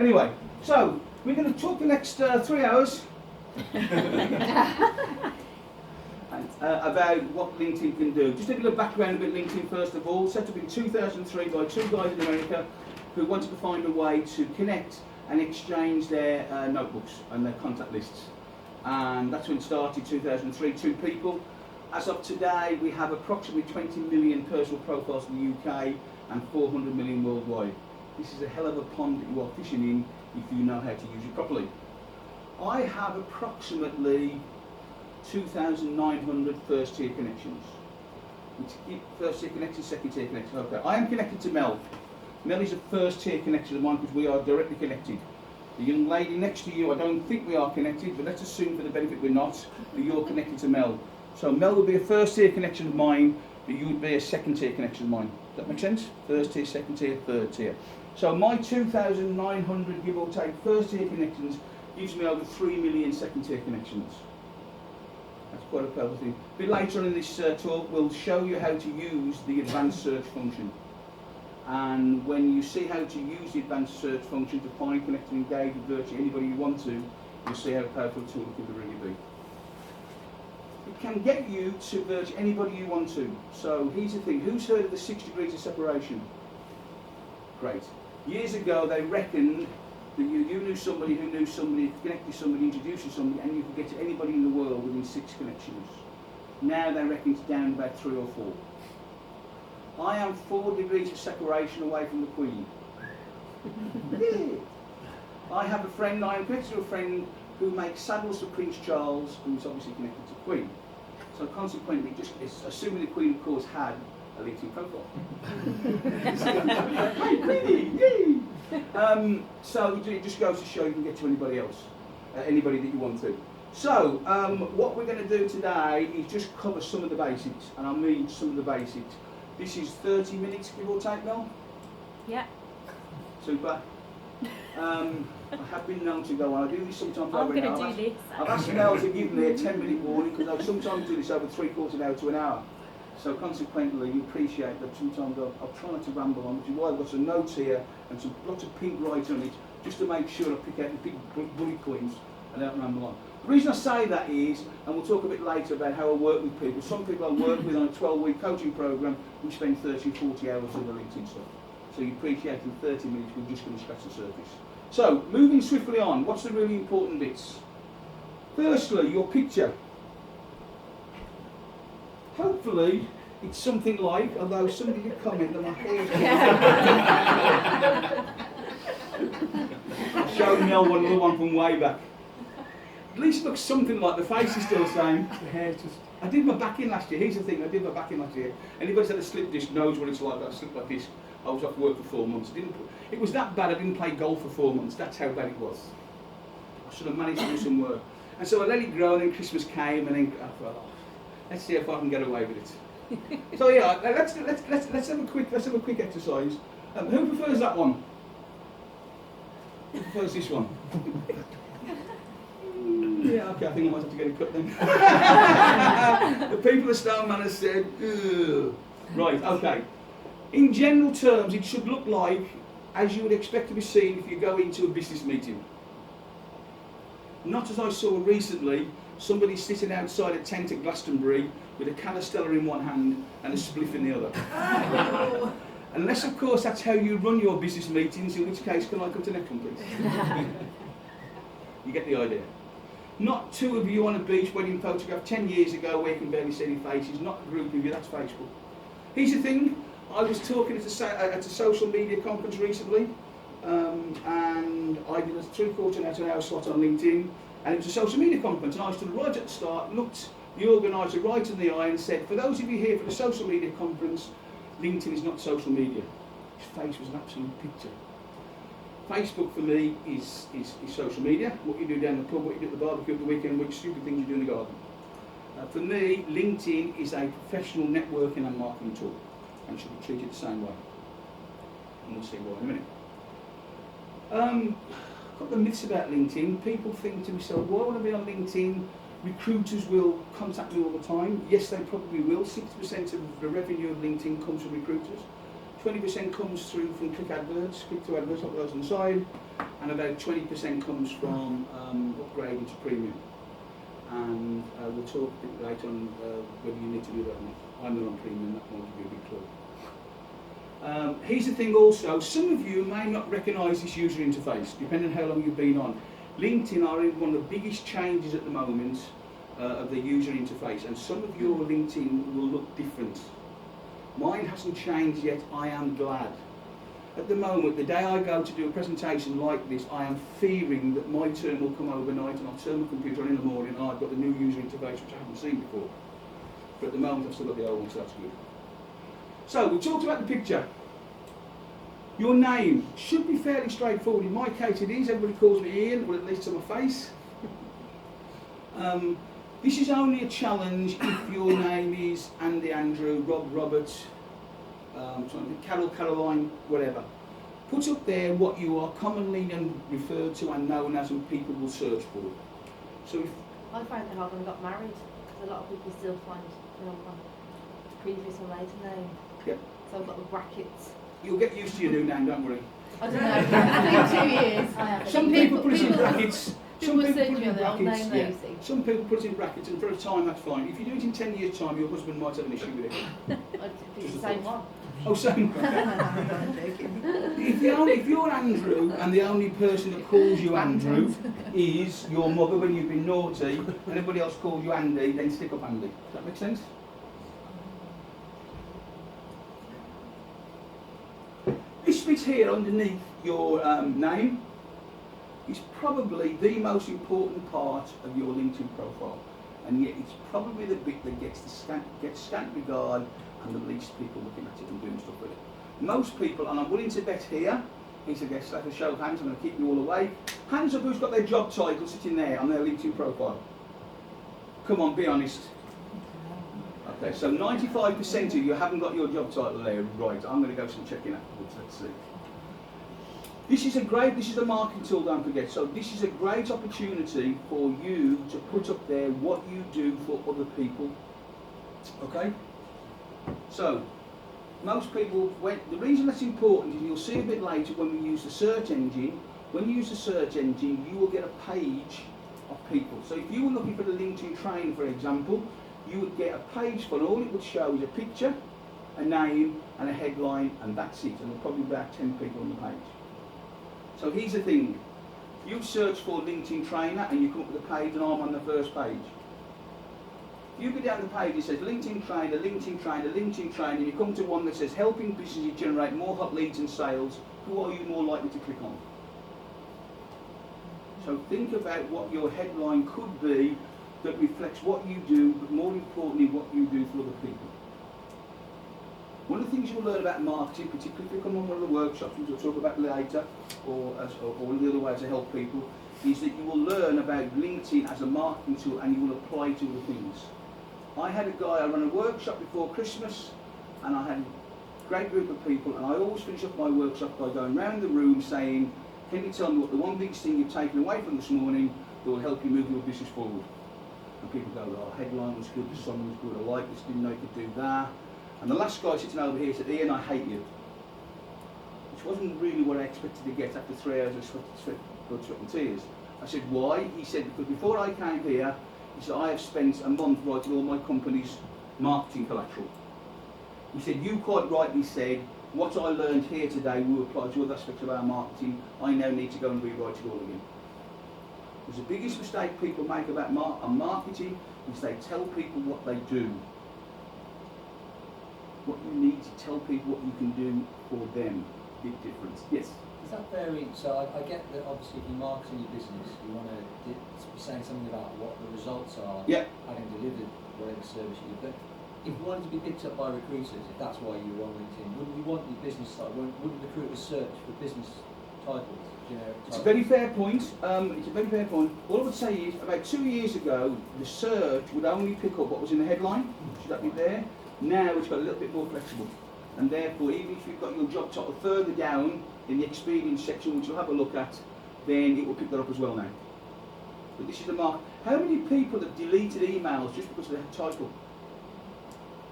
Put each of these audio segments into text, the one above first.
Anyway, so we're going to talk the next 3 hours about what LinkedIn can do. Just a little background about LinkedIn first of all. Set up in 2003 by two guys in America who wanted to find a way to connect and exchange their notebooks and their contact lists. And that's when it started, 2003, two people. As of today, we have approximately 20 million personal profiles in the UK and 400 million worldwide. This is a hell of a pond that you are fishing in if you know how to use it properly. I have approximately 2,900 first tier connections. First tier connections, second tier connections. Okay, I am connected to Mel. Mel is a first tier connection of mine because we are directly connected. The young lady next to you, I don't think we are connected, but let's assume for the benefit we're not, that you're connected to Mel. So Mel would be a first tier connection of mine, but you would be a second tier connection of mine. Does that make sense? First tier, second tier, third tier. So my 2,900 give or take first tier connections gives me over 3 million second tier connections. That's quite a powerful thing. A bit later on in this talk, we'll show you how to use the advanced search function. And when you see how to use the advanced search function to find, connect and engage with virtually anybody you want to, you'll see how powerful a tool it can really be. It can get you to virtually anybody you want to. So here's the thing, who's heard of the 6 degrees of separation? Great. Years ago they reckoned that you knew somebody who knew somebody, connected somebody, introduced you to somebody, and you could get to anybody in the world within 6 connections. Now they reckon it's down about 3 or 4. I am 4 degrees of separation away from the Queen. I have a friend, I am connected to a friend who makes saddles for Prince Charles, who is obviously connected to the Queen. So consequently, just assuming the Queen, of course, had a LinkedIn profile. Hey, Queenie, yay! So it just goes to show you can get to anybody else, anybody that you want to. So what we're going to do today is just cover some of the basics, and I mean some of the basics. This is 30 minutes, give or take, Mel? Yeah. Super. I have been known to go on. I do this sometimes. I'm going to do this. I've asked Mel to give me a 10-minute warning because I sometimes do this over 3/4 an hour to an hour. So consequently, you appreciate that sometimes I'll try not to ramble on, which is why I've got some notes here and lots of pink writing on it, just to make sure I pick out the big bullet points and don't ramble on. The reason I say that is, and we'll talk a bit later about how I work with people. Some people I work with on a 12-week coaching program, we spend 30, 40 hours on the LinkedIn stuff. So you appreciate in 30 minutes, we're just going to scratch the surface. So, moving swiftly on, what's the really important bits? Firstly, your picture. Hopefully, it's something like, although somebody did comment on my hair. I've shown Mel another one from way back. At least it looks something like the face is still the same. The hair's just... I did my back in last year. Here's the thing, I did my back in last year. Anybody's had a slip disc knows what it's like. I slipped like this. I was off work for 4 months. It was that bad I didn't play golf for 4 months. That's how bad it was. I should have managed to do some work. And so I let it grow, and then Christmas came, and then I thought, oh, let's see if I can get away with it. So yeah, let's have a quick exercise. Who prefers that one? Who prefers this one? Yeah, okay, I think I might have to get it cut then. The people of Stone Manor said, ugh. Right, okay. In general terms, it should look like as you would expect to be seen if you go into a business meeting. Not as I saw recently, somebody sitting outside a tent at Glastonbury with a can of Stella in one hand and a spliff in the other. Unless, of course, that's how you run your business meetings, in which case, can I come to the next one, please? You get the idea. Not 2 of you on a beach wedding photograph 10 years ago where you can barely see any faces, not a group of you, that's Facebook. Here's the thing, I was talking at a social media conference recently, and I did a 3/4 hour slot on LinkedIn, and it was a social media conference, and I stood right at the start, looked the organiser right in the eye and said, for those of you here for the social media conference, LinkedIn is not social media. His face was an absolute picture. Facebook for me is social media, what you do down the pub, what you do at the barbecue at the weekend, what stupid things you do in the garden. For me, LinkedIn is a professional networking and marketing tool, and should be treated the same way. And we'll see why in a minute. Got the myths about LinkedIn. People think to themselves, well, I want to be on LinkedIn. Recruiters will contact me all the time. Yes, they probably will. 60% of the revenue of LinkedIn comes from recruiters. 20% comes through from click to adverts, like those on the side, and about 20% comes from upgrading to premium. And we'll talk a bit later on whether you need to do that or not. I'm not on premium, that might give you a big clue. Here's the thing also, some of you may not recognise this user interface, depending on how long you've been on. LinkedIn are in one of the biggest changes at the moment of the user interface, and some of your LinkedIn will look different. Mine hasn't changed yet, I am glad. At the moment, the day I go to do a presentation like this, I am fearing that my turn will come overnight and I'll turn my computer on in the morning and I've got the new user interface which I haven't seen before. But at the moment I've still got the old one, so that's good. So, we talked about the picture. Your name should be fairly straightforward. In my case it is, everybody calls me Ian, or at least to my face. This is only a challenge if your name is Andy, Andrew, Rob, Robert, Carol, Caroline, whatever. Put up there what you are commonly referred to and known as, and people will search for. So if I found it hard when I got married, because a lot of people still find my previous or later name. Yep. So I've got the brackets. You'll get used to your new name, don't worry. I don't know, it's been 2 years. Some people put it in brackets. Some people put it in brackets. Yeah. Some people put it in brackets, and for a time that's fine. If you do it in 10 years' time, your husband might have an issue with it. It's the same one. Oh, same one. If you're Andrew and the only person that calls you Andrew is your mother when you've been naughty, and everybody else calls you Andy, then stick up Andy. Does that make sense? This bit here underneath your name is probably the most important part of your LinkedIn profile, and yet it's probably the bit that gets scant regard and the least people looking at it and doing stuff with it. Most people, and I'm willing to bet here, he's a guest, like a show of hands, I'm going to keep you all awake. Hands up who's got their job title sitting there on their LinkedIn profile. Come on, be honest. Okay, so 95% of you haven't got your job title there. Right, I'm going to go some checking afterwards, let's see. This is a marketing tool, don't forget. So this is a great opportunity for you to put up there what you do for other people. Okay? So, most people, the reason that's important is you'll see a bit later when we use the search engine. When you use the search engine, you will get a page of people. So if you were looking for the LinkedIn train, for example, you would get a page full. All it would show is a picture, a name, and a headline, and that's it. And there'll probably be about 10 people on the page. So here's the thing. You search for LinkedIn trainer and you come up with a page, and I'm on the first page. You go down the page, it says LinkedIn trainer, LinkedIn trainer, LinkedIn trainer, and you come to one that says helping businesses generate more hot leads and sales. Who are you more likely to click on? So think about what your headline could be that reflects what you do, but more importantly, what you do for other people. One of the things you'll learn about marketing, particularly if you come on one of the workshops, which we'll talk about later, or one of the other ways to help people, is that you will learn about LinkedIn as a marketing tool and you will apply it to other things. I had a guy, I ran a workshop before Christmas, and I had a great group of people, and I always finish up my workshop by going around the room saying, can you tell me what the one big thing you've taken away from this morning that will help you move your business forward? And people go, oh, headline was good, the song was good, I like this, didn't know you could do that. And the last guy sitting over here said, Ian, I hate you. Which wasn't really what I expected to get after 3 hours of sweat and tears. I said, why? He said, because before I came here, he said, I have spent a month writing all my company's marketing collateral. He said, you quite rightly said, what I learned here today will apply to other aspects of our marketing. I now need to go and rewrite it all again. Because the biggest mistake people make about marketing is they tell people what they do. What you need to tell people what you can do for them. Big difference. Yes? Is that varying? So I get that obviously if you're marketing your business, you want to be saying something about what the results are, having delivered whatever service you do. But if you wanted to be picked up by recruiters, if that's why you were on LinkedIn, wouldn't you want your business side? Wouldn't recruiters search for business titles? It's a very fair point. All I would say is, about 2 years ago, the search would only pick up what was in the headline. Should that be there? Now it's got a little bit more flexible. And therefore, even if you've got your job title further down in the experience section, which you'll have a look at, then it will pick that up as well now. But this is the mark. How many people have deleted emails just because of their title?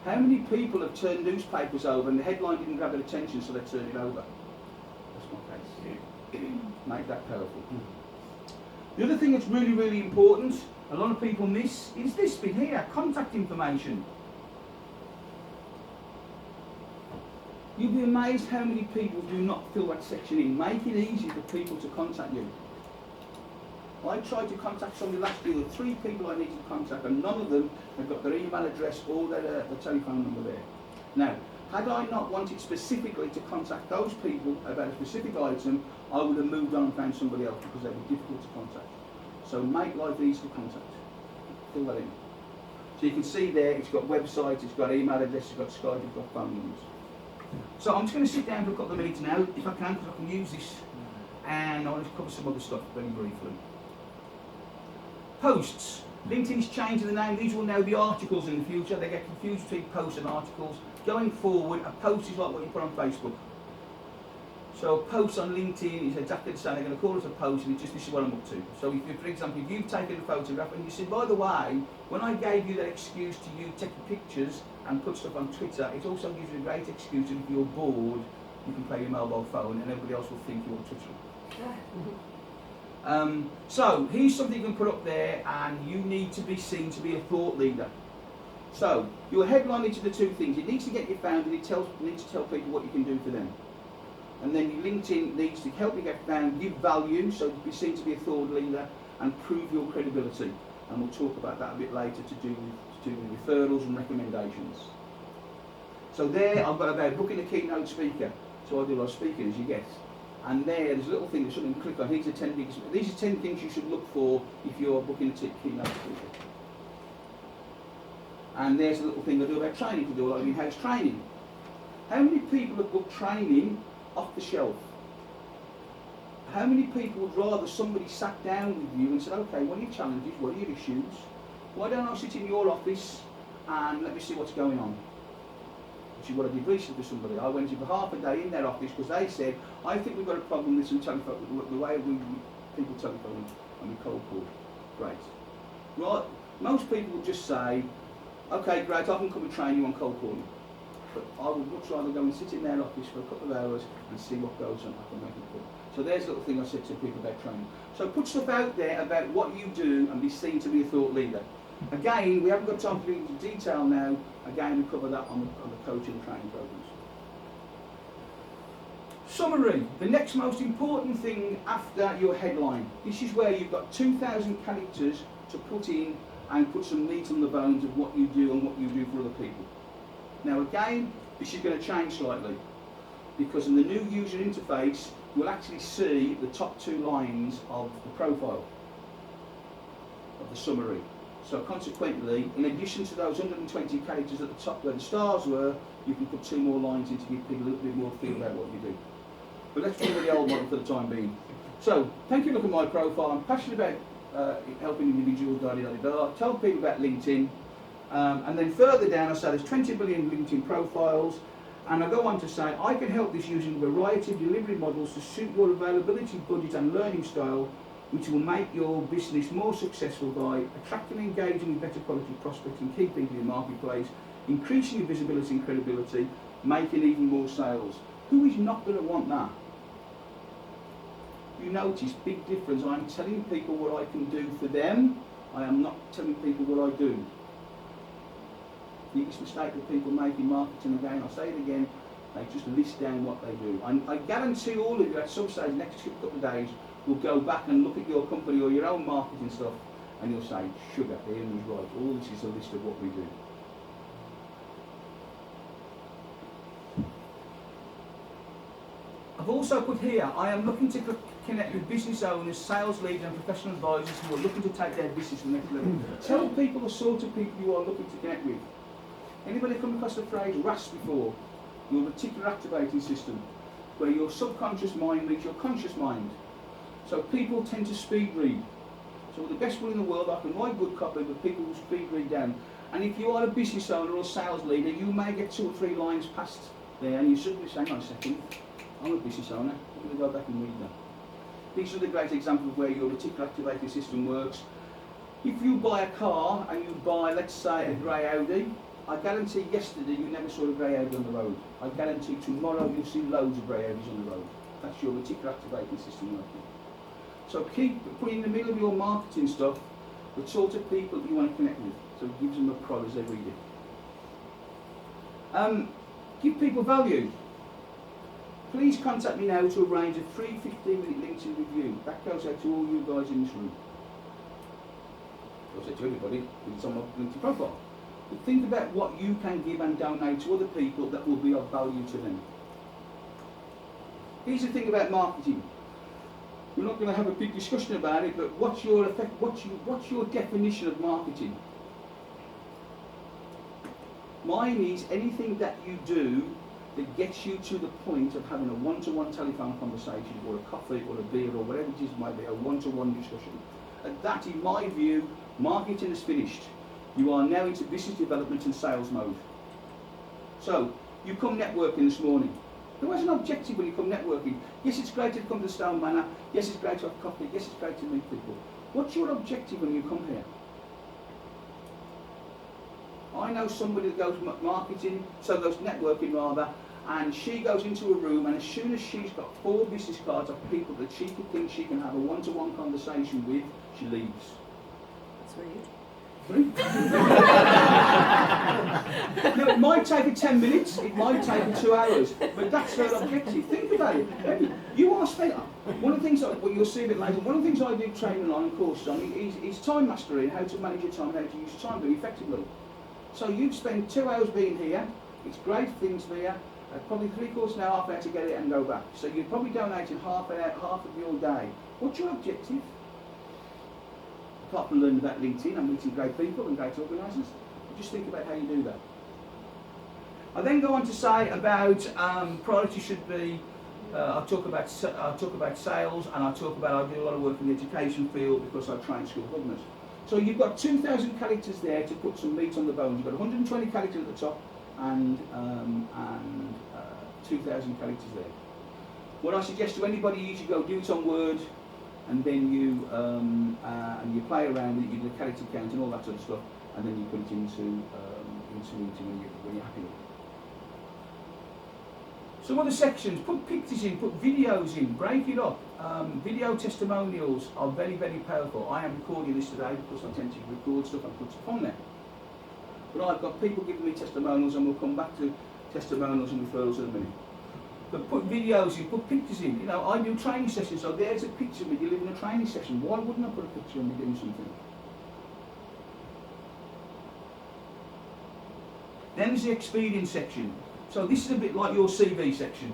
How many people have turned newspapers over and the headline didn't grab their attention, so they turned it over? That's my case. Make that powerful. The other thing that's really, really important, a lot of people miss, is this bit here, contact information. You'll be amazed how many people do not fill that section in. Make it easy for people to contact you. I tried to contact somebody last year with 3 people I needed to contact, and none of them had got their email address or their telephone number there. Now, had I not wanted specifically to contact those people about a specific item, I would have moved on and found somebody else because they were difficult to contact. So make life easy to contact. Fill that in. So you can see there, it's got websites, it's got email address, it's got Skype, it's got phone numbers. So I'm just going to sit down for a couple of minutes now, if I can, because I can use this, and I'll just cover some other stuff very briefly. Posts. LinkedIn's changing the name. These will now be articles in the future. They get confused between posts and articles. Going forward, a post is like what you put on Facebook. So a post on LinkedIn is exactly the same. They're going to call it a post, and it's just, this is what I'm up to. So if you, for example, if you've taken a photograph and you said, by the way, when I gave you that excuse to you taking pictures and put stuff on Twitter, it also gives you a great excuse, and if you're bored, you can play your mobile phone and everybody else will think you're Twitter. So here's something you can put up there, and you need to be seen to be a thought leader. So your headline needs to do 2 things. It needs to get you found, and it needs to tell people what you can do for them. And then your LinkedIn needs to help you get found, give value, so be seen to be a thought leader, and prove your credibility. And we'll talk about that a bit later to do with referrals and recommendations. So there I've got about booking a keynote speaker. So I do a lot of speaking, as you guess. And there's a little thing that something to click on. These are 10 things you should look for if you're booking a keynote speaker. And there's a little thing I do about training. To do a lot of in-house training. How many people have booked training off the shelf? How many people would rather somebody sat down with you and said, okay, what are your challenges, what are your issues? Why don't I sit in your office and let me see what's going on? Which is what I did recently to somebody. I went in for half a day in their office because they said, I think we've got a problem with some telephone, the way people telephone and we cold call. Great. Right, most people would just say, okay, great, I can come and train you on cold calling. But I would much rather go and sit in their office for a couple of hours and see what goes on. I can make it good. So there's a little thing I said to people about training. So put stuff out there about what you do and be seen to be a thought leader. Again, we haven't got time to go into detail now. Again, we cover that on the coaching and training programs. Summary. The next most important thing after your headline. This is where you've got 2,000 characters to put in and put some meat on the bones of what you do and what you do for other people. Now again, this is going to change slightly because in the new user interface, you'll actually see the top 2 lines of the profile, of the summary. So consequently, in addition to those 120 characters at the top where the stars were, you can put 2 more lines in to give people a little bit more feel about what you do. But let's do the old model for the time being. So, thank you for looking at my profile. I'm passionate about helping individuals, tell people about LinkedIn. And then further down I say there's 20 million LinkedIn profiles, and I go on to say I can help this using a variety of delivery models to suit your availability, budget and learning style, which will make your business more successful by attracting and engaging with better quality prospects and key people in the marketplace, increasing your visibility and credibility, making even more sales. Who is not going to want that? You notice, big difference. I'm telling people what I can do for them. I am not telling people what I do. The biggest mistake that people make in marketing, again, I'll say it again, they just list down what they do. I guarantee all of you at some stage, next couple of days, will go back and look at your company or your own marketing stuff, and you'll say, sugar, Ian was right, all this is a list of what we do. I've also put here, I am looking to connect with business owners, sales leaders and professional advisors who are looking to take their business to the next level. Tell people the sort of people you are looking to connect with. Anybody come across the phrase RAS before? Your reticular activating system, where your subconscious mind meets your conscious mind. So people tend to speed read. So the best will in the world, I can write good copy, but people will speed read down. And if you are a business owner or sales leader, you may get 2 or 3 lines past there, and you suddenly say, hang on a second, I'm a business owner, I'm going to go back and read that. These are the great examples of where your reticular activating system works. If you buy a car and you buy, let's say, a grey Audi, I guarantee yesterday you never saw a grey Audi on the road. I guarantee tomorrow you'll see loads of grey Audis on the road. That's your reticular activating system working. So keep putting in the middle of your marketing stuff the sort of people you want to connect with. So it gives them a prod as they read it. Give people value. Please contact me now to arrange a free 15-minute LinkedIn review. That goes out to all you guys in this room. Goes out to everybody it's on my LinkedIn profile. But think about what you can give and donate to other people that will be of value to them. Here's the thing about marketing. We're not going to have a big discussion about it, but what's your effect? What's your definition of marketing? Mine is anything that you do that gets you to the point of having a one-to-one telephone conversation or a coffee or a beer or whatever it is might be, a one-to-one discussion. And that, in my view, marketing is finished. You are now into business development and sales mode. So, you come networking this morning. There was an objective when you come networking. Yes, it's great to come to Stone Manor. Yes, it's great to have coffee. Yes, it's great to meet people. What's your objective when you come here? I know somebody that goes marketing, so goes networking rather, and she goes into a room, and as soon as she's got 4 business cards of people that she thinks she can have a one-to-one conversation with, she leaves. That's rude. No, it might take her 10 minutes, it might take her 2 hours, but that's her objective. Think about it. You are spent. One of the things, well, you'll see a bit later, one of the things I do training on and courses on is time mastery, how to manage your time, how to use time very effectively. So you've spent 2 hours being here, it's great things here, probably 3/4 an hour, half an hour to get it and go back. So you're probably donating half of your day. What's your objective? Apart from learning about LinkedIn and meeting great people and great organisers, just think about how you do that. I then go on to say about priority should be. I talk about sales, and I talk about I do a lot of work in the education field because I train school governors. So you've got 2,000 characters there to put some meat on the bones. You've got 120 characters at the top and 2,000 characters there. What I suggest to anybody is you go do it on Word, and then you play around with it, you do the character count and all that sort of stuff, and then you put it into when you're happy with it. Some other sections, put pictures in, put videos in, break it up. Video testimonials are very, very powerful. I am recording this today because I tend to record stuff and put stuff on there. But I've got people giving me testimonials, and we'll come back to testimonials and referrals in a minute. But put videos in, put pictures in. You know, I do training sessions, so there's a picture of me delivering a training session. Why wouldn't I put a picture of me doing something? Then there's the experience section. So this is a bit like your CV section.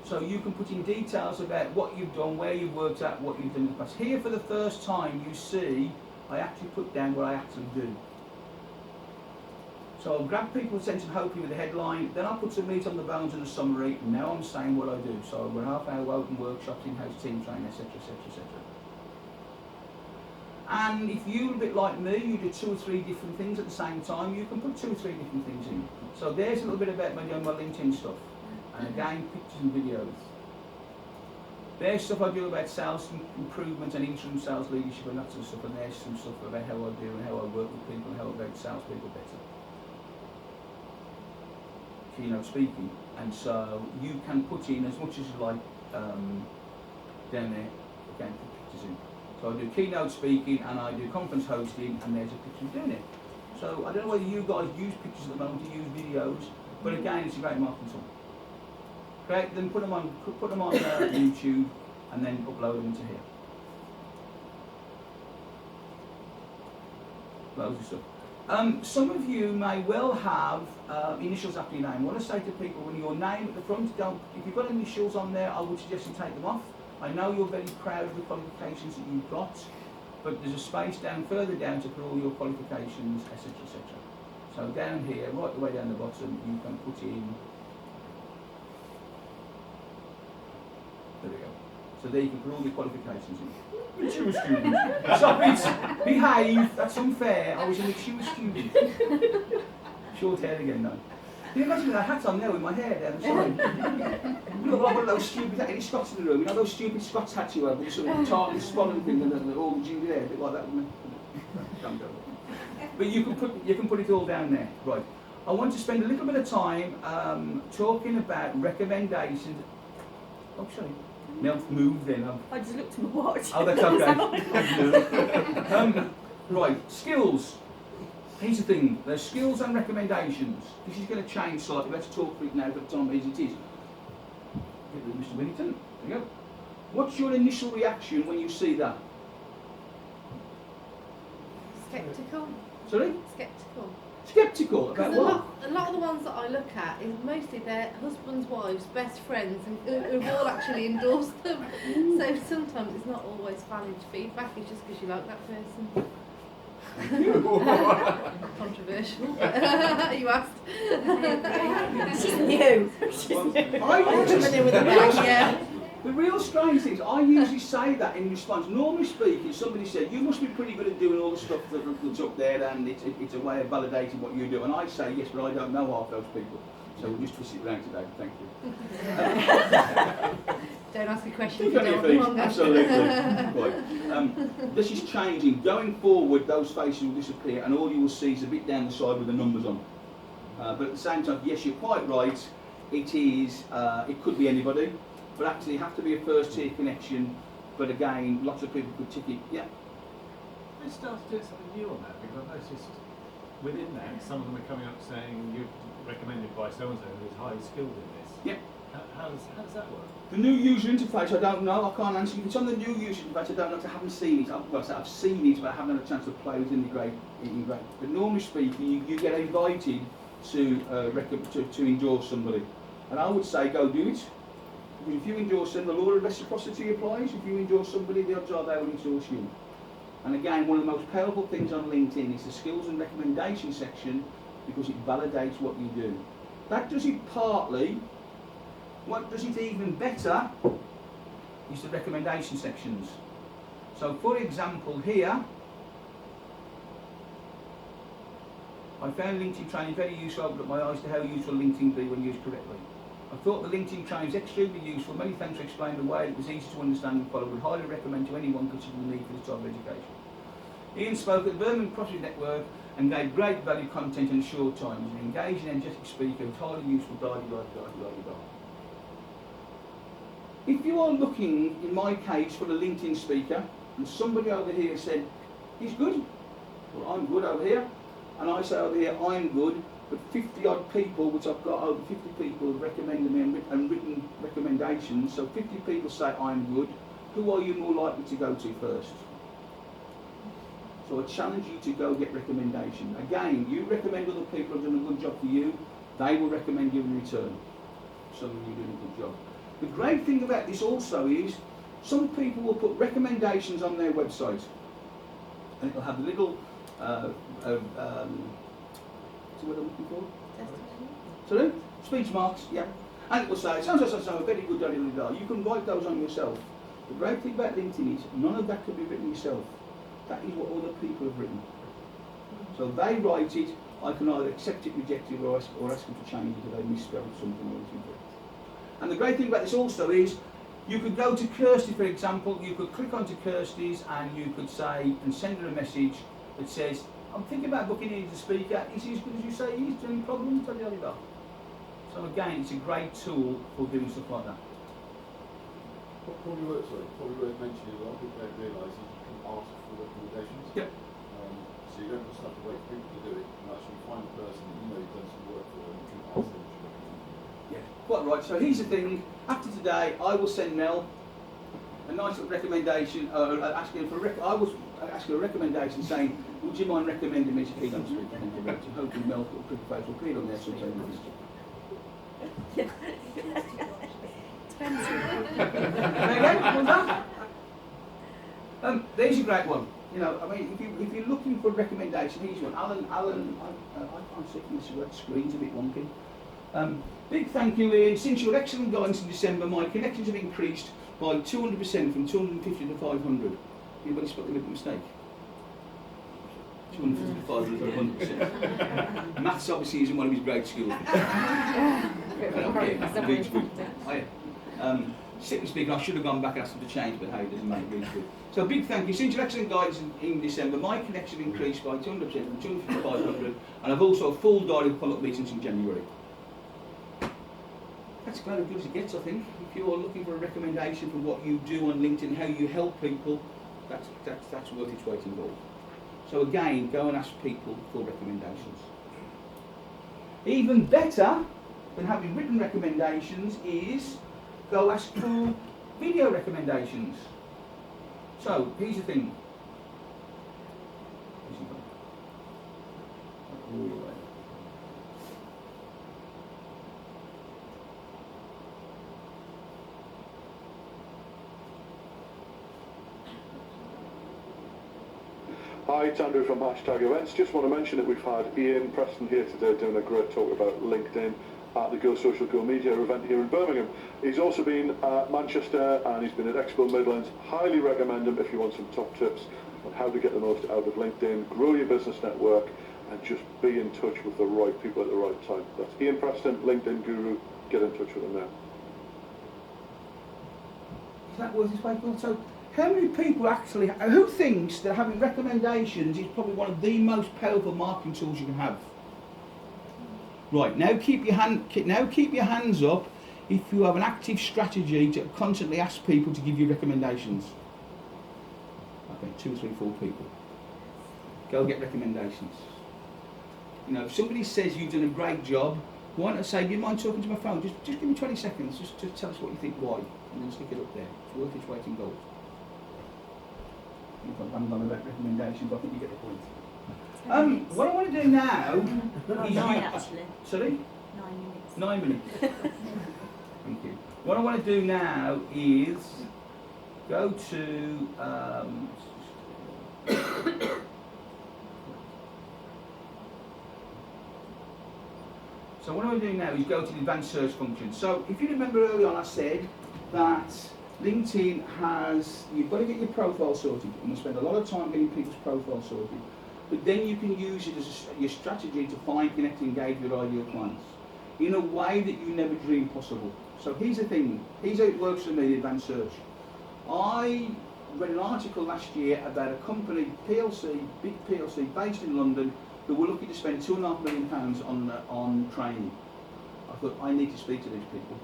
So you can put in details about what you've done, where you've worked at, what you've done in the past. Here for the first time you see I actually put down what I actually do. So I'll grab people's attention hopefully with the headline, then I'll put some meat on the bones and a summary, and now I'm saying what I do. So I've got half-hour open workshops, in-house team training, etc, etc, etc. And if you're a bit like me, you do 2 or 3 different things at the same time, you can put 2 or 3 different things in. So there's a little bit about my LinkedIn stuff. And again, pictures and videos. There's stuff I do about sales improvement and interim sales leadership and that sort of stuff, and there's some stuff about how I do and how I work with people and how I make salespeople better. Keynote speaking, and so you can put in as much as you like down there, again, put pictures in. So I do keynote speaking and I do conference hosting, and there's a picture of doing it. So I don't know whether you guys use pictures at the moment, you use videos, but again, it's a great marketing tool. Great, then put them on YouTube and then upload them to here. Loads of stuff. Some of you may well have initials after your name. What I say to people, when your name at the front, if you've got initials on there, I would suggest you take them off. I know you're very proud of the qualifications that you've got, but there's a space further down to put all your qualifications, etc, etc. So down here, right the way down the bottom, you can put in, there we go. So there you can put all the qualifications in. Mature student. Sorry, behave, that's unfair. I was a mature student. Short hair again though. Can you imagine with a hat on there with my hair down the side? You look like one of those stupid, any Scots in the room, you know those stupid Scots hats you have with some tartan spot and thing and all the ginger hair, a bit like that, wouldn't it? Don't go. But you can put it all down there, right? I want to spend a little bit of time talking about recommendations. Oh, sorry. Now move then. I just looked at my watch. Oh, that's okay. Right, skills. Here's the thing. There's skills and recommendations. This is going to change slightly. Let's talk through it now for the time as it is. Get rid of Mr. Whittington. There you go. What's your initial reaction when you see that? Skeptical. Sorry? Skeptical. Sceptical about what? A lot of the ones that I look at is mostly their husbands, wives, best friends, and who've all actually endorsed them. So sometimes it's not always valid feedback, it's just because you like that person. Controversial. You asked. She's new. The real strange thing is, I usually say that in response. Normally speaking, somebody said, you must be pretty good at doing all the stuff that's up there, and it's a way of validating what you do. And I say, yes, but I don't know half those people. So we'll just twist it around today. Thank you. Don't ask a question if you don't belong. Absolutely. Right. This is changing. Going forward, those faces will disappear, and all you will see is a bit down the side with the numbers on. But at the same time, yes, you're quite right. It is. It could be anybody. But actually have to be a first tier connection, but again, lots of people could tick it, yeah. Let's start to do something new on that, because I've noticed within that, some of them are coming up saying you're recommended by so-and-so who's highly skilled in this. Yeah. How does that work? The new user interface, I don't know, I can't answer. If it's on the new user interface, I don't know, because I haven't seen it. I've seen it, but I haven't had a chance to play with it, integrate. But normally speaking, you get invited to endorse somebody. And I would say, go do it. If you endorse them, the law of reciprocity applies. If you endorse somebody, the odds are they will endorse you. And again, one of the most powerful things on LinkedIn is the skills and recommendation section, because it validates what you do. That does it partly. What does it even better is the recommendation sections. So for example here, I found LinkedIn training very useful, opened up my eyes to how useful LinkedIn be when used correctly. I thought the LinkedIn training is extremely useful. Many thanks for explaining the way it was easy to understand and follow. Would highly recommend to anyone considering the need for this type of education. Ian spoke at the Birmingham Property Network and gave great value content in a short time. He's an engaging, energetic speaker who's highly useful, If you are looking, in my case, for a LinkedIn speaker, and somebody over here said, he's good, well, I'm good over here, and I say over here, I'm good, but 50 odd people, which I've got over 50 people have recommended me and written recommendations, so 50 people say I'm good, who are you more likely to go to first? So I challenge you to go get recommendation. Again, you recommend other people who have done a good job for you, they will recommend you in return. Some of you doing a good job. The great thing about this also is, some people will put recommendations on their website, and it'll have a little what I'm looking for? Sorry? Speech marks, yeah. And it will say, so very good, you can write those on yourself. The great thing about LinkedIn is, none of that can be written yourself. That is what other people have written. So they write it, I can either accept it, reject it, or ask them to change it if they misspelled something or something. And the great thing about this also is, you could go to Kirsty, for example, you could click onto Kirsty's and you could say, and send her a message that says, I'm thinking about booking you as a speaker. Is he as good as you say he is? Do any problems? So again, it's a great tool for doing stuff like that. Probably worth mentioning, a lot of people don't realise is you can ask for recommendations. Yep. So you don't just have to wait for people to do it. You actually find the person that you know you've done some work for, and you can ask them to recommend you. Yeah, quite right. So here's the thing. After today, I will send Mel a nice little recommendation, asking for I was asking a recommendation saying, would you mind recommending me to Pete on Street? Hoping Mel will put the face will appear on there sometime in the future. There's a great one. You know, I mean, if you're looking for a recommendation, here's one. Alan, I can't see this word, screen's a bit wonky. Big thank you, Ian. Since your excellent guidance in December, my connections have increased by 200% from 250 to 500. Anybody spot the little mistake? 250 to 500 to 100%. Maths obviously isn't one of his great skills. Strictly speaking, I should have gone back and asked them to change, but hey, it doesn't make really good. So a big thank you. Since your excellent guidance in December, my connection increased by 200% from 250 to 500, and I've also a full diary of follow-up meetings in January. That's about as good as it gets, I think. If you're looking for a recommendation for what you do on LinkedIn, how you help people, that's worth its weight in gold. So again, go and ask people for recommendations. Even better than having written recommendations is go ask for video recommendations. So here's the thing. Hi, it's Andrew from #Events. Just want to mention that we've had Ian Preston here today doing a great talk about LinkedIn at the Go Social Go Media event here in Birmingham. He's also been at Manchester and he's been at Expo Midlands. Highly recommend him if you want some top tips on how to get the most out of LinkedIn, grow your business network, and just be in touch with the right people at the right time. That's Ian Preston, LinkedIn Guru. Get in touch with him now. Is that worth its weight in gold? So, how many people actually, who thinks that having recommendations is probably one of the most powerful marketing tools you can have? Right, now keep your hands up if you have an active strategy to constantly ask people to give you recommendations. Okay, 2, 3, 4 people. Go get recommendations. You know, if somebody says you've done a great job, why not say, do you mind talking to my phone? Just give me 20 seconds, just tell us what you think, why, and then stick it up there. It's worth its weight in gold. I haven't done a recommendation, but I think you get the point. What I want to do now is... 9 actually. Sorry? 9 minutes. 9 minutes. Thank you. What I want to do now is go to... so what I want to do now is go to the advanced search function. So if you remember early on I said that LinkedIn has, you've got to get your profile sorted, and we spend a lot of time getting people's profiles sorted, but then you can use it as your strategy to find, connect, and engage with your ideal clients in a way that you never dreamed possible. So here's the thing, here's how it works for me, the advanced search. I read an article last year about a company, PLC, big PLC, based in London, who were looking to spend £2.5 million on training. I thought, I need to speak to these people.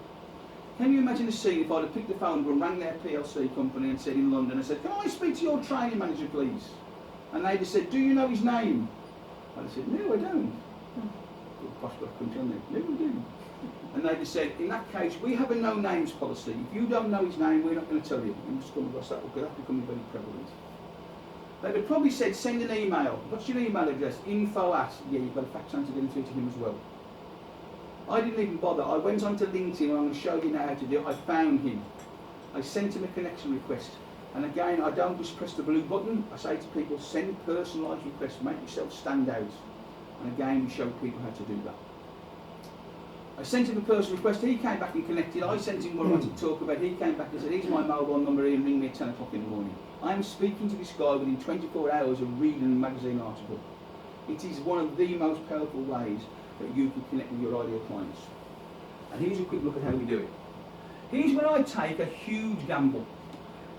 Can you imagine the scene if I'd have picked the phone up and rang their PLC company and said in London, and said, can I speak to your training manager please? And they'd have said, do you know his name? I'd have said, no I don't. Good prospect country, aren't they? No we do. And they'd have said, in that case, we have a no names policy. If you don't know his name, we're not going to tell you. And just come across that, because that's becoming very prevalent. They would have probably said, send an email. What's your email address? info@, yeah, you've got a fact chance to get into it to him as well. I didn't even bother. I went onto LinkedIn, and I'm going to show you now how to do it. I found him. I sent him a connection request. And again, I don't just press the blue button. I say to people, send personalised requests, make yourself stand out. And again, we show people how to do that. I sent him a personal request, he came back and connected. I sent him what I wanted to talk about. He came back and said, here's my mobile number, Ian, ring me at 10 o'clock in the morning. I'm speaking to this guy within 24 hours of reading a magazine article. It is one of the most powerful ways that you can connect with your ideal clients. And here's a quick look at how we do it. Here's where I take a huge gamble.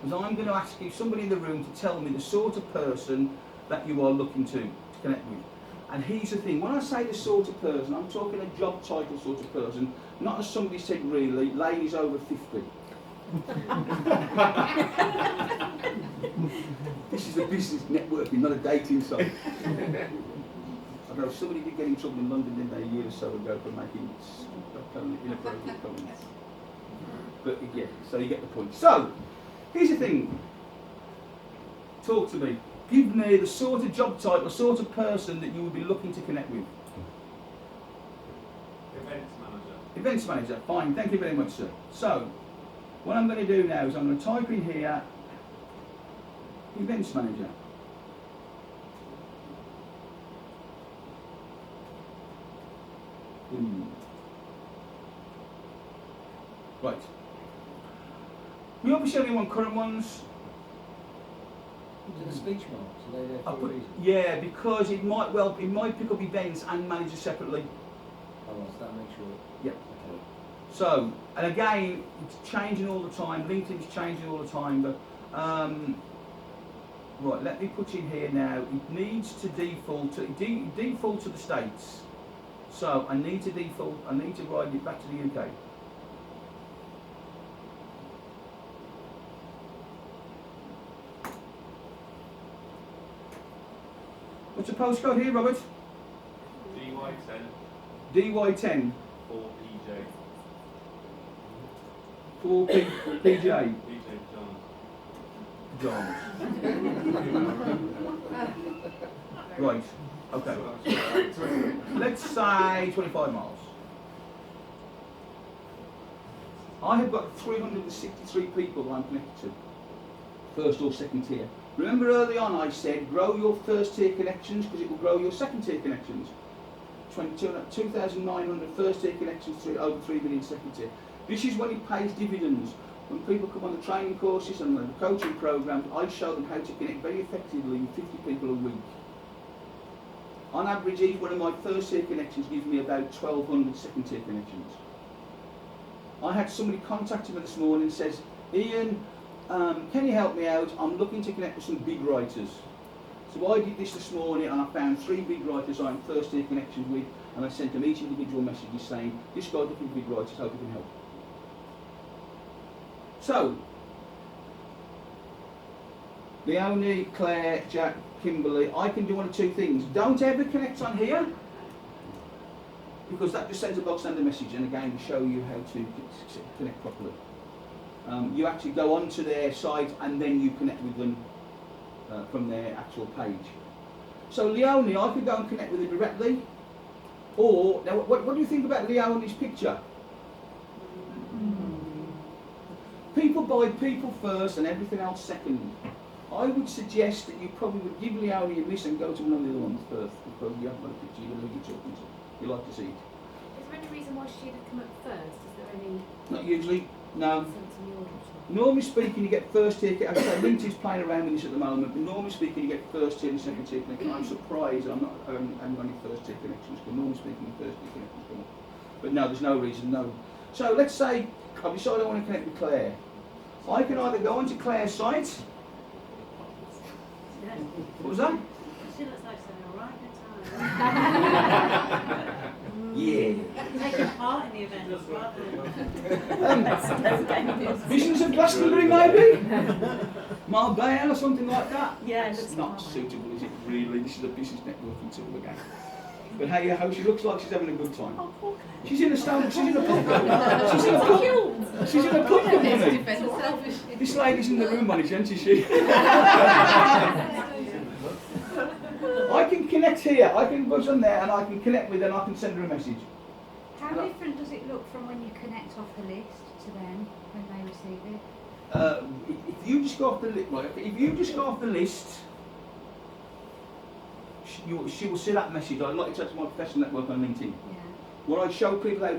Because I'm going to ask you, somebody in the room, to tell me the sort of person that you are looking to connect with. And here's the thing, when I say the sort of person, I'm talking a job title sort of person, not as somebody said really, ladies over 50. This is a business networking, not a dating site. I know somebody did get in trouble in London, didn't they, a year or so ago for making inappropriate comments. But yeah, so you get the point. So, here's the thing. Talk to me. Give me the sort of job type, the sort of person that you would be looking to connect with. Events manager. Events manager, fine, thank you very much, sir. So, what I'm going to do now is I'm going to type in here, events manager. Right. We obviously only want current ones. Is it the speech marks? Are they there for a reason? Yeah, because it might pick up events and managers separately. Oh, well, so that makes sure. Yeah. Okay. So, and again, it's changing all the time. LinkedIn's changing all the time, but right, let me put in here now. It needs to default to default to the States. So I need to default. I need to write it back to the UK. What's the postcode here, Robert? DY10 DY10 4PJ. 4PJ. PJ John. John. Right. Okay. Let's say 25 miles. I have got 363 people that I'm connected to. First or second tier. Remember early on I said grow your first tier connections because it will grow your second tier connections. 2,900 first tier connections, over 3 million second tier. This is when it pays dividends. When people come on the training courses and the coaching programs, I show them how to connect very effectively with 50 people a week. On average, each one of my first tier connections gives me about 1,200 second tier connections. I had somebody contact me this morning and says, Ian, can you help me out? I'm looking to connect with some big writers. So I did this morning and I found 3 big writers I'm first tier connections with, and I sent them each individual messages saying, this guy's looking for big writers, hope you can help. So, Leonie, Claire, Jack, Kimberly, I can do one of 2 things. Don't ever connect on here, because that just sends a box standard message, and again, to show you how to connect properly. You actually go onto their site and then you connect with them from their actual page. So Leonie, I could go and connect with her directly, or, now what do you think about Leonie's picture? People buy people first and everything else second. I would suggest that you probably would give Leonie a miss and go to one of the other ones first, because you haven't got a picture, you know who you're talking to. You like to see it. Is there any reason why she'd have come up first? Is there any Not usually, no. sense in the order at all? Normally speaking, you get first tier. I say LinkedIn's playing around with this at the moment, but normally speaking, you get first tier and second tier connections. I'm surprised I'm not having any first tier connections, because normally speaking, the first tier connections come up. But no, there's no reason, no. So let's say I've decided I want to connect with Claire. I can either go onto Claire's site. What was that? She looks like she's having a right good time. Yeah. Taking part in the event rather than... Visions of Glastonbury, maybe? Marbella or something like that? Yeah, It's looks not Marbella. suitable, is it really? This is a business networking tool again. But hey, how she looks like she's having a good time. Oh, poor Claire. She's in a pub. She's in a pub. She's in a pub. She's in a pub company. This lady's in the room on it, isn't she? I can connect here. I can buzz on there and I can connect with her and I can send her a message. How different does it look from when you connect off the list to them when they receive it? If you just go off the list, right? If you just go off the list, she will see that message. I'd like to touch my professional network on LinkedIn. Yeah. What I show people how to